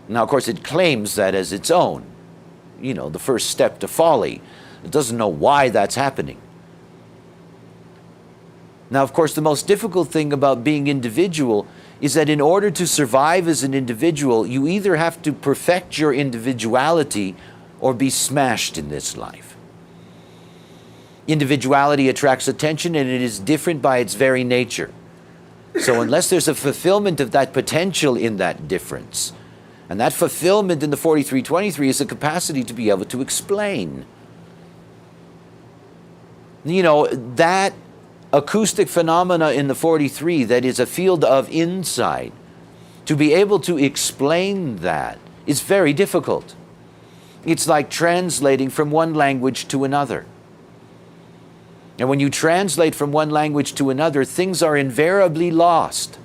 Now, of course, it claims that as its own, the first step to folly. It doesn't know why that's happening. Now, of course, the most difficult thing about being individual is that in order to survive as an individual, you either have to perfect your individuality or be smashed in this life. Individuality attracts attention, and it is different by its very nature. So unless there's a fulfillment of that potential in that difference, and that fulfillment in the 4323 is the capacity to be able to explain. That acoustic phenomena in the 43 that is a field of insight, to be able to explain that is very difficult. It's like translating from one language to another. And when you translate from one language to another, things are invariably lost.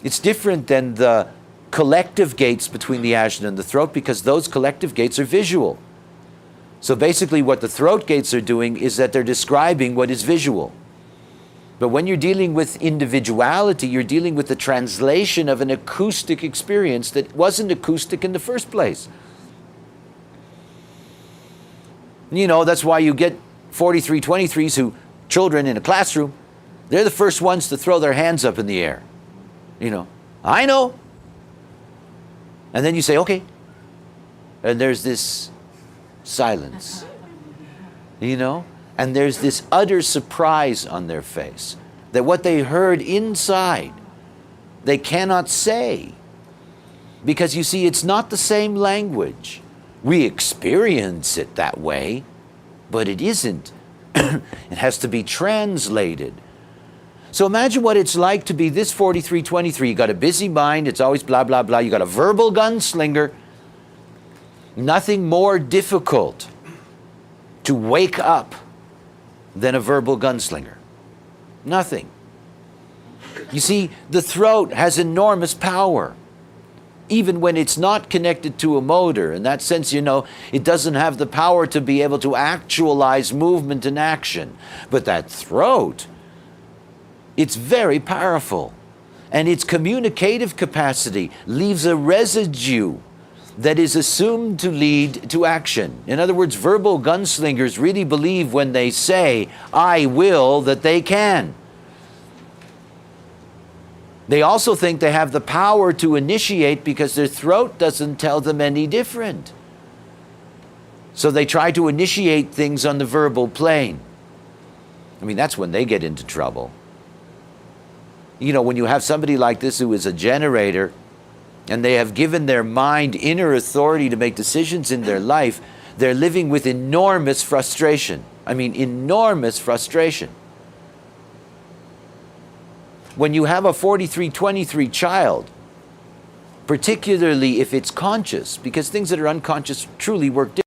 It's different than the collective gates between the ajna and the throat, because those collective gates are visual. So basically what the throat gates are doing is that they're describing what is visual. But when you're dealing with individuality, you're dealing with the translation of an acoustic experience that wasn't acoustic in the first place. That's why you get 4323s who, children in a classroom, they're the first ones to throw their hands up in the air. I know. And then you say, okay. And there's this silence, and there's this utter surprise on their face that what they heard inside, they cannot say. Because you see, it's not the same language. We experience it that way, but it isn't. It has to be translated. So imagine what it's like to be this 4323. You got a busy mind, it's always blah, blah, blah. You got a verbal gunslinger. Nothing more difficult to wake up than a verbal gunslinger. Nothing. You see, the throat has enormous power, even when it's not connected to a motor. In that sense, it doesn't have the power to be able to actualize movement and action. But that throat, it's very powerful. And its communicative capacity leaves a residue that is assumed to lead to action. In other words, verbal gunslingers really believe when they say, I will, that they can. They also think they have the power to initiate because their throat doesn't tell them any different. So they try to initiate things on the verbal plane. That's when they get into trouble. When you have somebody like this who is a generator, and they have given their mind inner authority to make decisions in their life, they're living with enormous frustration. Enormous frustration. When you have a 4323 child, particularly if it's conscious, because things that are unconscious truly work differently.